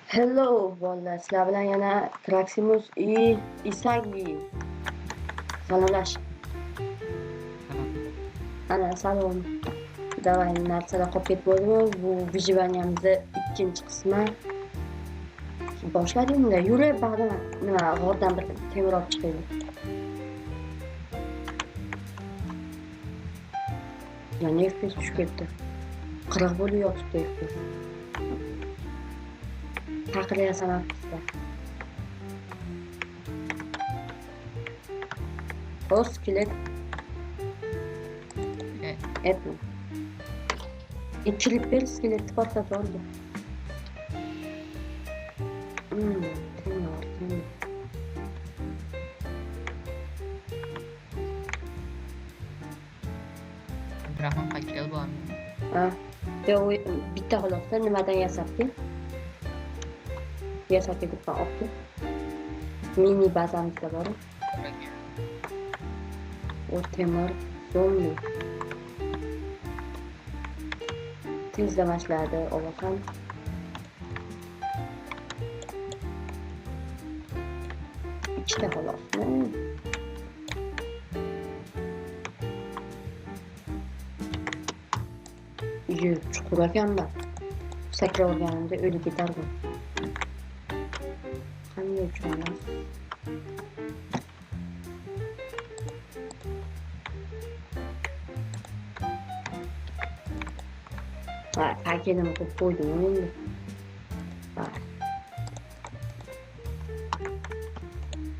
Hello bolalar, sizlar bilan yana Traximus и Isagi salomlash. Ana salom. Davay narsalar qolib ketib bo'ldimi? Bu vyjivaniyamizni ikkinchi qismi boshladingmi? Yurib bag'dan nima g'ordan bir temir olib chiqaylik. Yani FPS tushib ketdi. 40 bo'lib yotibdi FPS. Taqriyasan hafta. O skelet. Etme. İçilip bir skelet patlat oldu. Tamam. Rahman Hakel var mı? Ha. Ve o bitti holokta nimadan yasaptı? Yasap edip baktı. Mini bazamızda var. O temir zombi. Tezle başladı o bakan. İşte holos. İyi, çukur ekanlar. Sakra organında ölü gider bu. Qanday uchunmas? Ha, paketim ko'p qo'ydim endi.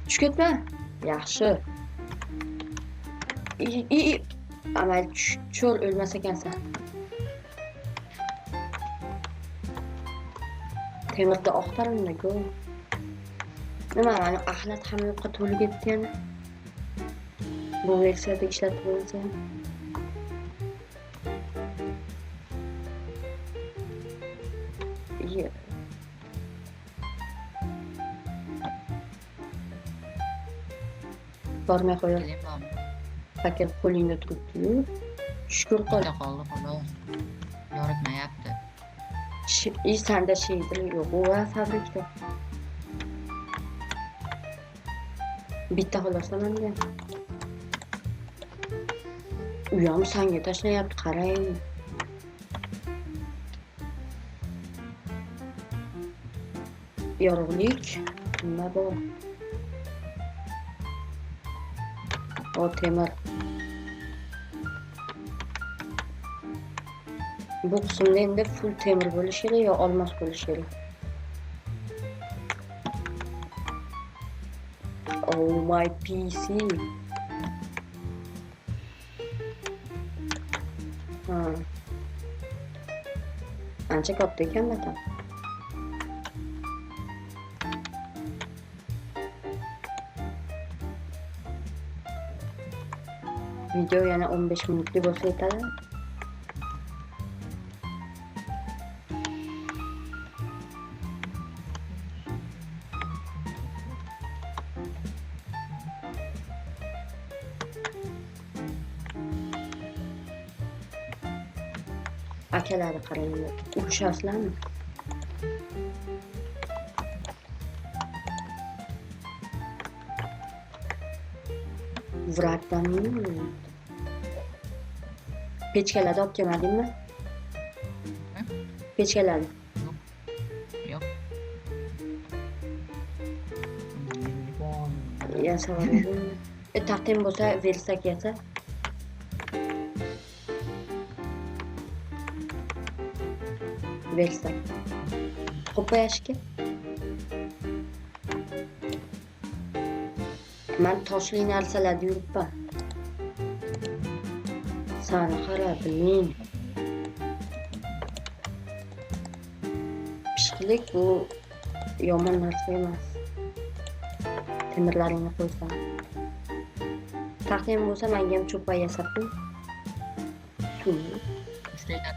Tushib ketma. Yaxshi. Amal cho'l o'lmas ekansan. Temirda oqtarimda go. Nima mana axlat ham yo'qqa to'lib ketdi yana. Bu versiyada ishlatib bo'lsa. Bormay qo'yar. Paket qo'lingda turibdi-yu. Shukr qil. Qoldi xolos. Yoritmayapti. Sanda şeydir yo'q, u fabrikda. Bitta xolos manda. Uyam sanga tashlayapti, qarang. Yorug'lik nima bu? O temir. Bu qismda endi full temir bo'lishi kerak yo olmos bo'lishi kerak. Oh my PC. Ha. Ancha katta ekan batan. Video yana 15 minutlik bo'lsa yetadi. Akalarni qarang, urushasizlarmi? Vrakdan nima? Pechkalarni olib kelmadingmi? Pechkalarni. Yo'q. Yasab oldim. Taqdim bo'lsa, versak yasa. Versak. Qo'yashga. Men toshli narsalarni yuribman. Sani qarabman. Pishqlik bu yomon narsa emas. Temirlaringni qo'ysam. Taqdim bo'lsa, menga ham cho'pa yasab qo'y. Ishlaydi.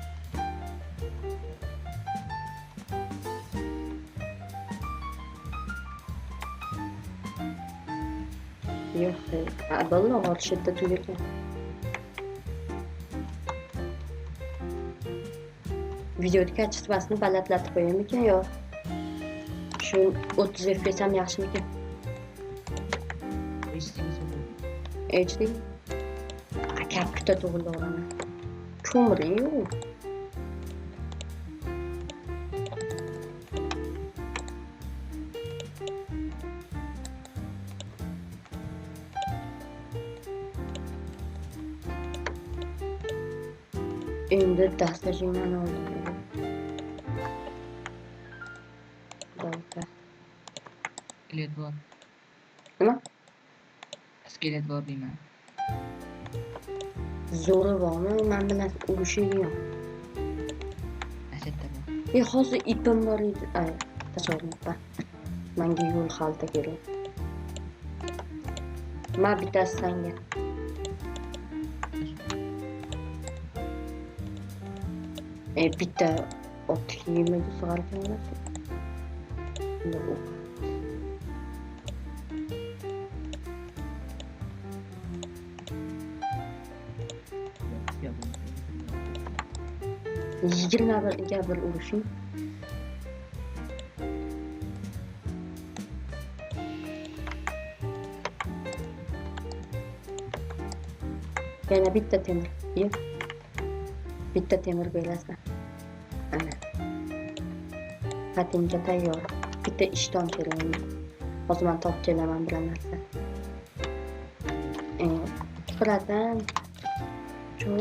Yo'q, ballo g'orshitda tugagan. Videodagi kачествосini balandlatib qo'yamikan yo Şu 30 FPS ham yaxshimikan? HD. Katta to'g'rilaman. Ko'mir-yu. Endi dastajingdan oldim. Bo'ldi. Skelet bor. Nima? Skelet bor deyman. Zo'ri bormi? Men bilan urushaydigan. Asetta bor. Hozir ipim bor edi. Ay, tasavvurda. Menga yo'l xalta kerak. Men bittasi senga. Bitta ot kiyimiga sig'arkan emas. Yo'q. Yigirma birga bir urushing. Yana bitta temir. Yo'q. Bitta temir berasan. Ana. Patinka tayyor. Bitta ishton kerak. Hozir men topib kelaman bir narsa. Qiradan. Cho.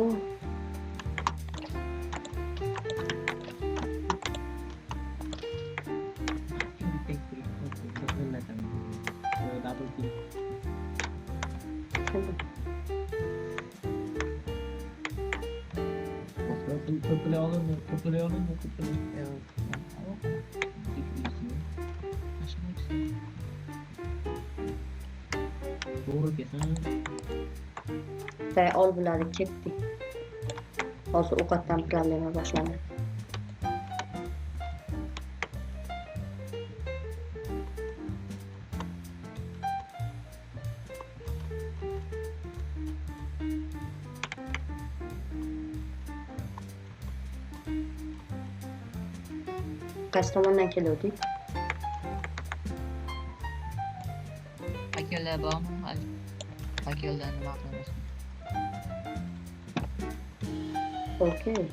Tay ol bularni ketdik. Hozir ovqatdan problema boshlandi. Qaysi tomondan keluvdik? Akalar bormi? Akalar nima qilamiz? Okey.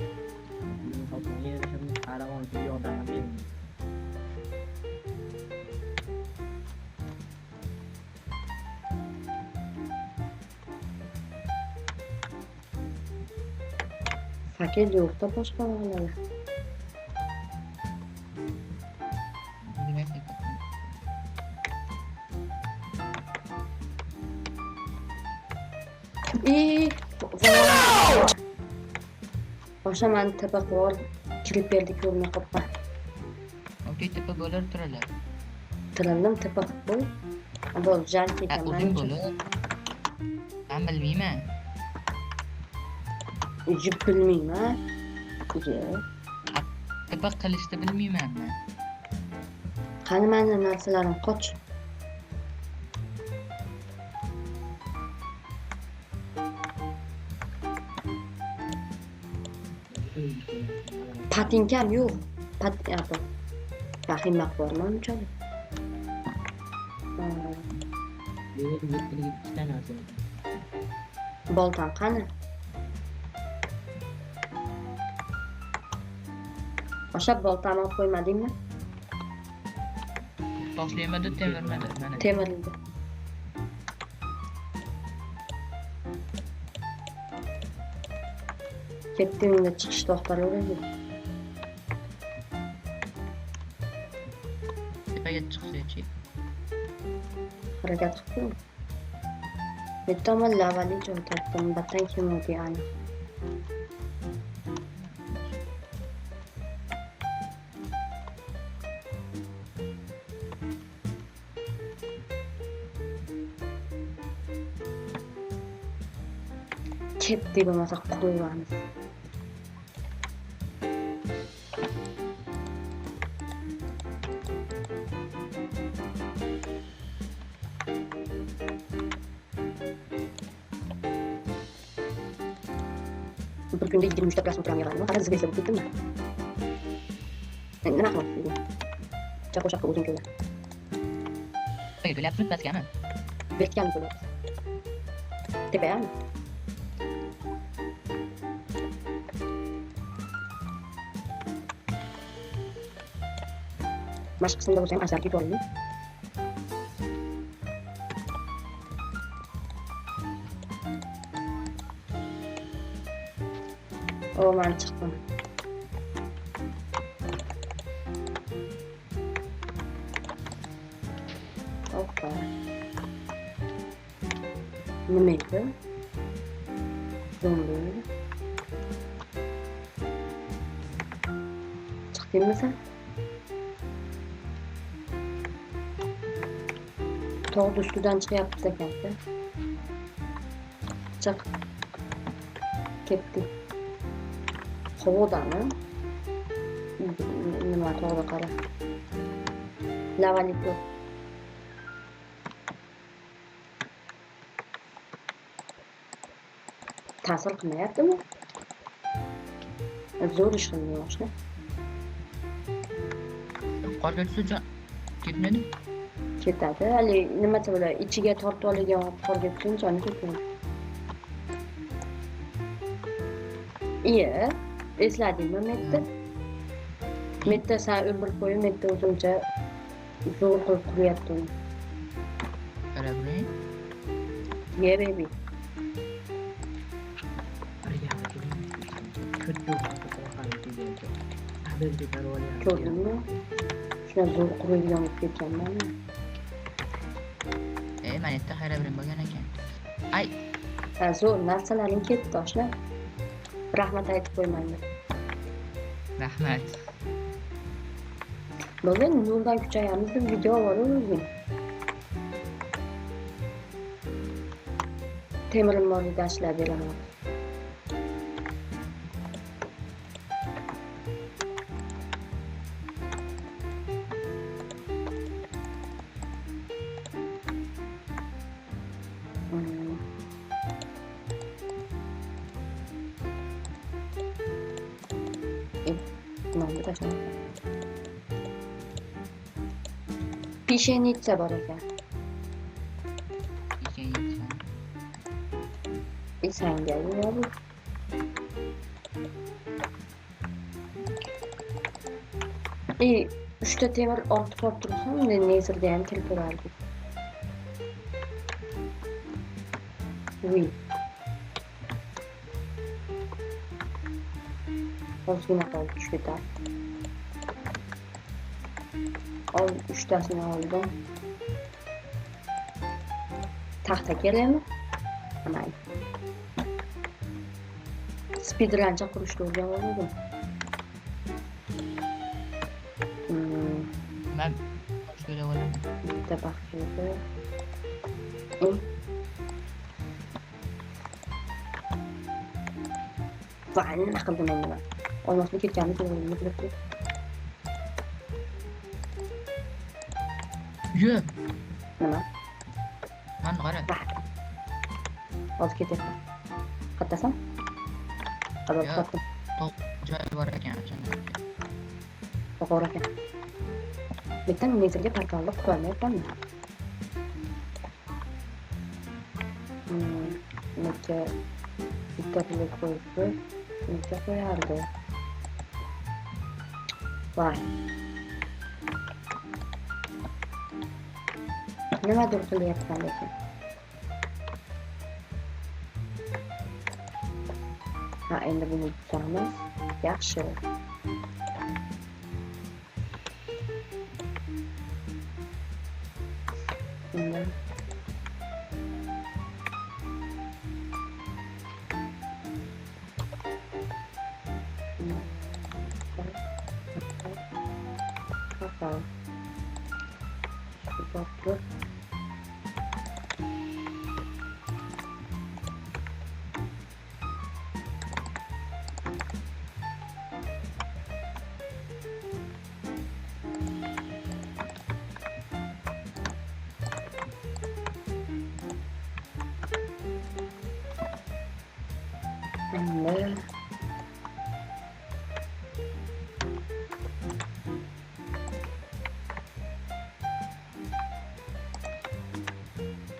Fakir yo'qda boshqa bolalar. Boshqa men tepa qilib kirib berdik yo'lni qoppa. Okey, tepa bo'lar turalar. Tirildim tepa qo'y. Bo'l, jar ketaman. Uzun bo'lar. Men bilmayman. Ujib bilmayman. Yo'q. Tepa qilishni bilmayman men. Qani meni narsalarim qoch. Patinkam yo'q. Patin. Vahimak bormi unchalik? Boltam qani? O'sha boltamni olib qo'ymadingmi? Boshlayapti, temirmadi. Mana. Temirlidi. Ketdingda chiqish to'xtalavering. Tepaga chiqsa-chi. Harakat qilib. Bitta lavali joy topdim, battan kelmadi yani. Ketdi bo'lmasa qo'yamiz. Bir kunda 23 prosmotram yig'adimi? Qarab sizga esa ketdimmi? Nima qilmoqchi? ortiqcha qo'shoqqa o'zing ko'ra. To'lyapsiz pastgami? Berkam bo'lyapti. Tepayami? Mashq qismida bo'lsa ham asarga yuboring. O, men chiqdim. Hoppa. Nima edi? Zombi. Chiqdingmi sen? Tog' ustidan chiqyapmiz ekan-da. Chiq. Ketdik. Qovodami? Nima tog'da qara. Lavalik yo'q. Ta'sir qilmayaptimi? Zo'r ish qilmayapti. Qolga tushsa ketmadi. Ketadi. Hali nima bo'ladi? Ichiga tortib olgan qorga tushuncha uni ketadi. Iya, esladingmi Metta? Metta sen o'ldirib qo'yib, Metta o'zimcha zo'r qilib quryapti uni. Qarabmi? Yeah, baby. Ko'rdingmi? Shuna zo'r qurilgan bo'lib ketganman. Men yerda xayrabirim bo'lgan ekan. Ay, Zo'r narsalaring ketdi, oshna. Rahmat aytib qo'ymayman. rahmat. Bugun yo'ldan kuchayamiz deb video olavering. Temirim bor edi, ishlab beraman. Nonni tashlab. Pishenitsa bor ekan. Sanga yo'q. Uchta temir ortib qolib tursa, unda nezirda ham kelib turardi. Ozgina qoldi tushida. Al 3tasini oldim. Taxta kerakmi? Mayli. Speedruncha qurishni o'rganib Men shunday o'yladim. bitta baxtli. Vay, nima qildim endi men? Olmasni ketganini bilib turibdi. Yo'q. Nima? Men qara. Hozir ketaman. Qattasan? Qadar qattim. Joy bor ekan, shunda. Bor ekan. Bitta nezirga portalni qo'ymayapmanmi? Nega bitta pulga qo'yibdi? Nega qo'yardi? Voy. Nimadir qilyapsan lekin. Ha, endi buni tutamiz. Yaxshi.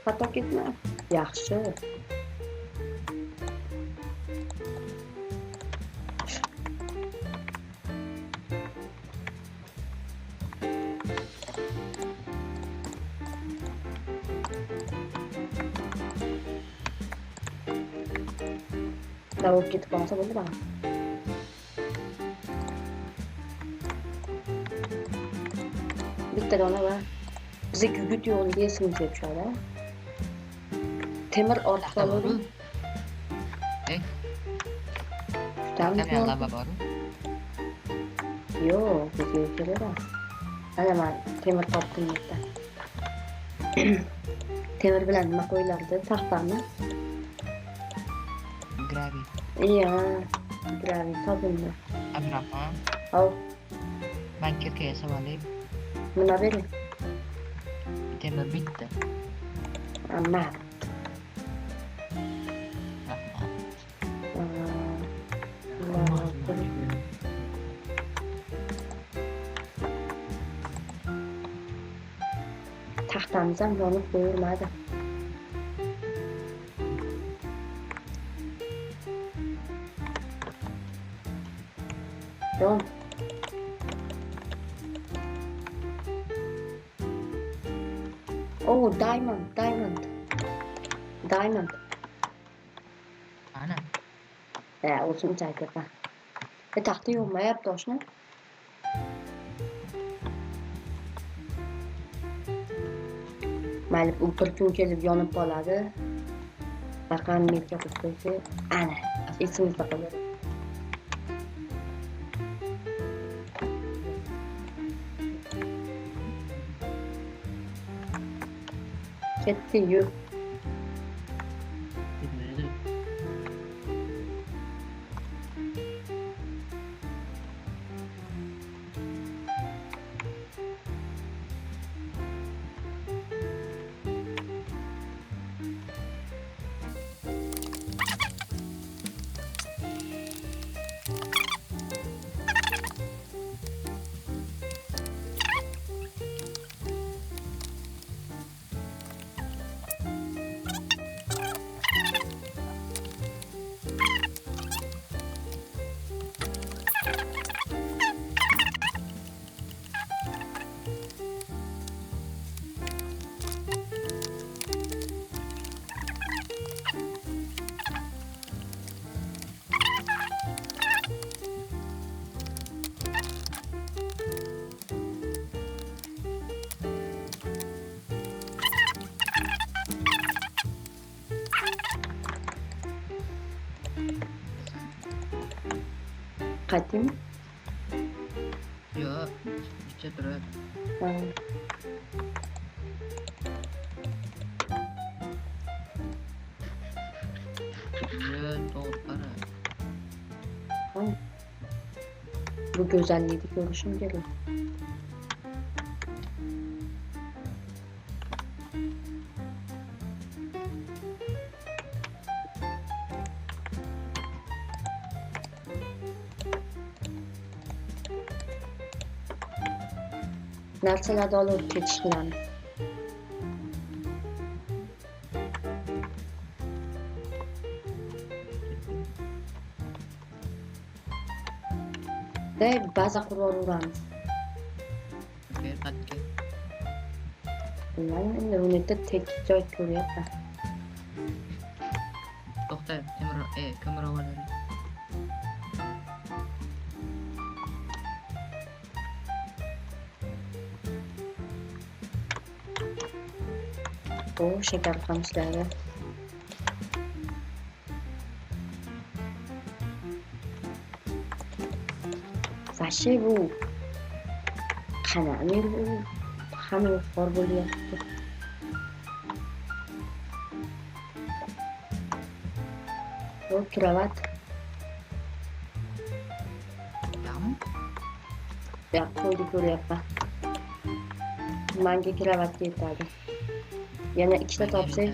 xato ketma. Yaxshi. Davul ketib qolsa bo'ldi bana. Bitta dona va biza gugurt yo'liga esimga tushadi. Temir ortib qoladi. Eh, Tutamiz. kamera lava boru. Yo'q, bizga keladi. Mana men temir topdim yerda. Temir bilan nima qo'yilardi? Taxtami? Gravi. Iya, gravi topildi. Abdurahmon, Hop, ben kirka yasab olayım. nima bering? Temir bitti. Amma. Taxtamiz ham yonib qo'yilmadi. Yon. Oh, diamond. Ana. O'zim aytyapman. Taxta yonmayapti oshna. Mayli, u bir kun kelib yonib qoladi. Raqam metga qo'yib qo'ysa, ana, esimizda qoladi. Ketdi-yu. Qaytdingmi? Yo'q, ichcha turib. Ha. To'g'ri qara. Ha. Bu go'zallikni ko'rishim kerak. Narsalarni olib ketish bilan. Baza quraveramiz. Okey, qatga. Bilmadim, endi uni tek joy ko'ryapman. To'xta, ko'mir olaylik. O shakar qamishlarga. Vashi bu qanaqadir bu hamma xor bo'lyapti. Bu kravat. Yo'qmi? Ya qo'ydi ko'ryapman. Menga kravat yetadi. Yana ikkita topsak.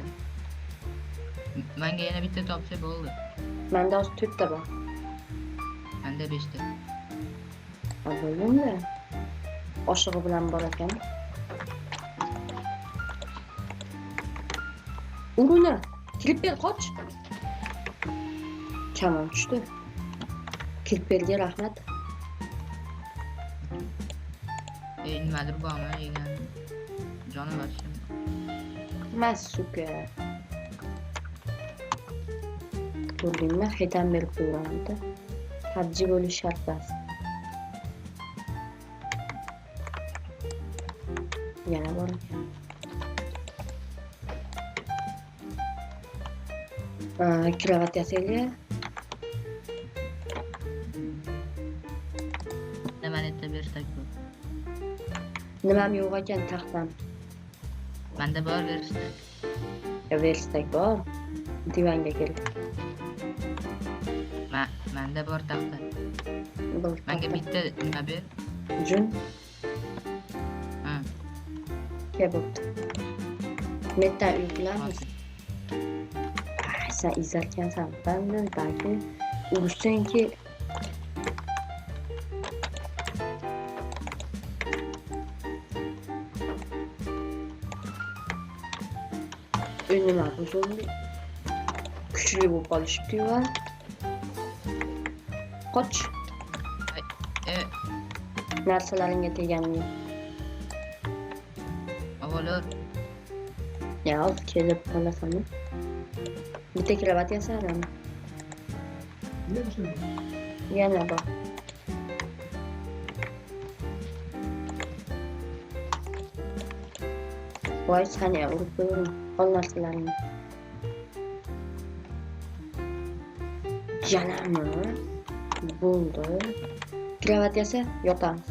Menga yana bitta topsa bo'ldi. Menda hozir 4 ta bor. Menda 5 ta. Bo'ldi. Oshig'i bilan bor ekan. Ur uni. Klipper qoch. Kamon tushdi. Klipperga rahmat. Nimadir bormi yegan? Jonim ochdim. Mas suka. Ko'rdingmi? Xetam berib qo'yganimda. PUBG bo'lish shart bas. Yana bor. Kravat yasaylik. Nimanita bersak bu? Nimam yo'q ekan taxtam. Menda bor bersak. Verstak bor. Divanga kel. Menda bor taxta. Bor. Menga bitta nima ber? Jun. Ha. Kebobdi. Metdan uyqulamiz. Sen izlerkensen ben de belki uğraşacaksın ki önüme bozuldu. Küçülü bu balışık diyor. Koç. Evet. Narsalarınga teganmi? Avvalor. Ya az kelib qolasanmi? Bitta kravat yasadim. Yana bor. Voy sani urib qo'yarim. Qol narsalaringni. Yanami? Bo'ldi. Kravat yasa yotamiz.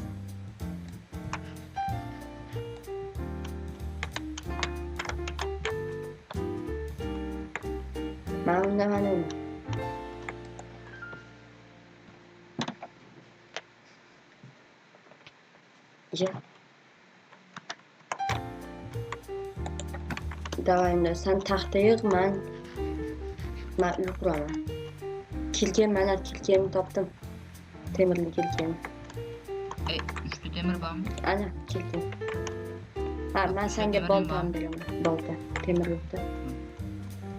Mana mana. Ya. Davayında sen taxta yığ, men uy quraman. Kilkem, mana kilkemni topdim. Temirli kilkem. Üçlü temir bormi? Ana kilkem. Ha, men senga boltam beraman. Bolta, temirlikda.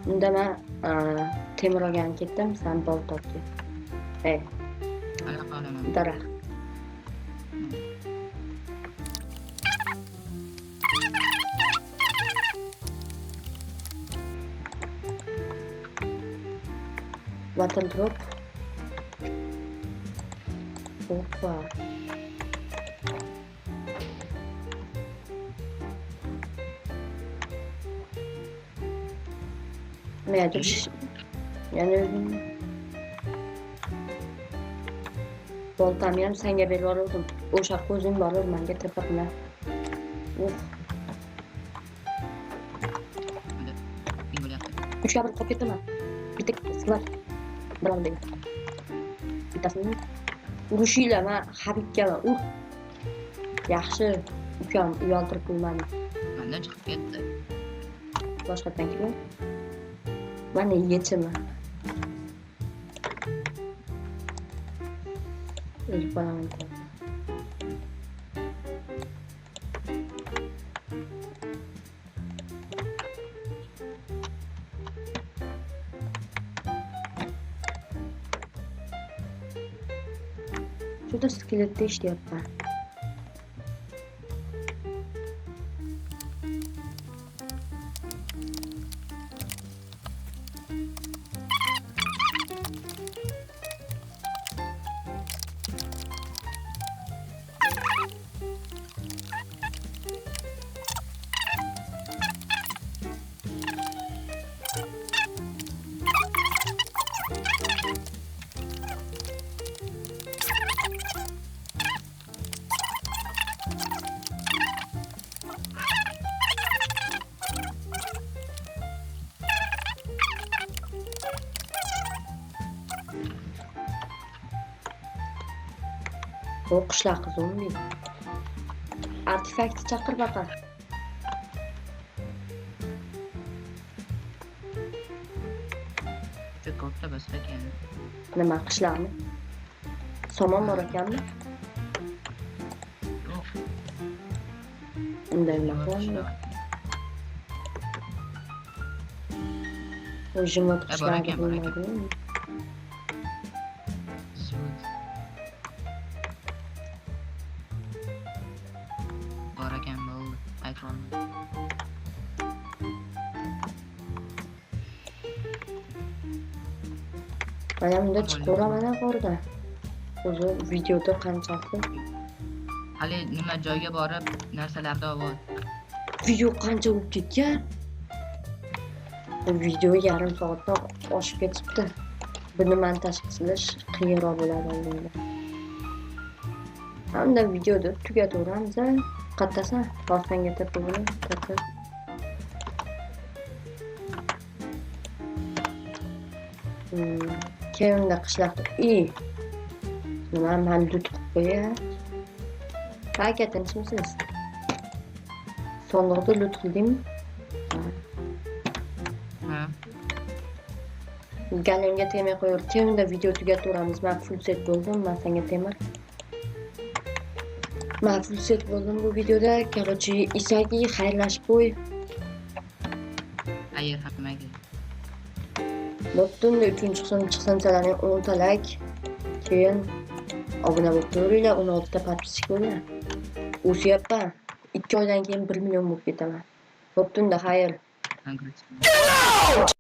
Unda men temir olgani ketdim, sen bolt olib kel. Anaqa olaman. Daraxt. Wattle drop. Hoppa. Nedir? Yani boltam ham senga berib yubordim. O'sha ko'zing borib menga tepibman. Bir bo'lyapti. 3 ga 1 qolib ketdimi? Bitta sizlar. Biron deng. Bittasini urushinglar, men Habibga ur. Yaxshi, ukam uyaltirib qo'ymadi. Mendan chiqib ketdi. Boshqatdan kelgan. Mana yechimi. O'z bolamni. Şurada skelette ishlayapman. O qishloq qiz olmaydi. Artefaktni chaqir baqa. Juda katta basta ekan. Nima qishloqni? Somon bor ekanmi? Yo'q. Unday nima qilamiz? O'zim bor o'tqishlari ekan, bor ekan. bilmadim. Sud. Bor ekan, bo'ldi. Aytib olmadim. Mana bunda chiqaveramana qorda. O'zi videoda qanchasi Hali nima joyga borib narsalarni olib. video qancha bo'lib ketgan? Bu video yarim soatdan oshib ketibdi. Buni montaj qilish qiyinroq bo'ladi albatta. Hamda videoni tugataveramiz. Qattasan, orqangga tepa bilan qatta. Keyinda qishloqda nima man lut qilib qo'yay. Qancha tinchmisiz? Sonliqda lut qildingmi? Ha. Galemga temay qo'yaver. Keyinda video tugataveramiz. Men full set bo'ldim, men senga temir. Men full set bo'ldim bu videoda. Короче, Isagi xayrlashib qo'y. Xayr hammaga. Bo'ptunda 3-chiqsanchalarning 10 ta like. Keyin obuna bo'lib turinglar, 16 ta подписчик bo'linglar. O'syapman. 2 oydan keyin 1 million bo'lib ketaman. Bo'ptunda xayr. Congrats.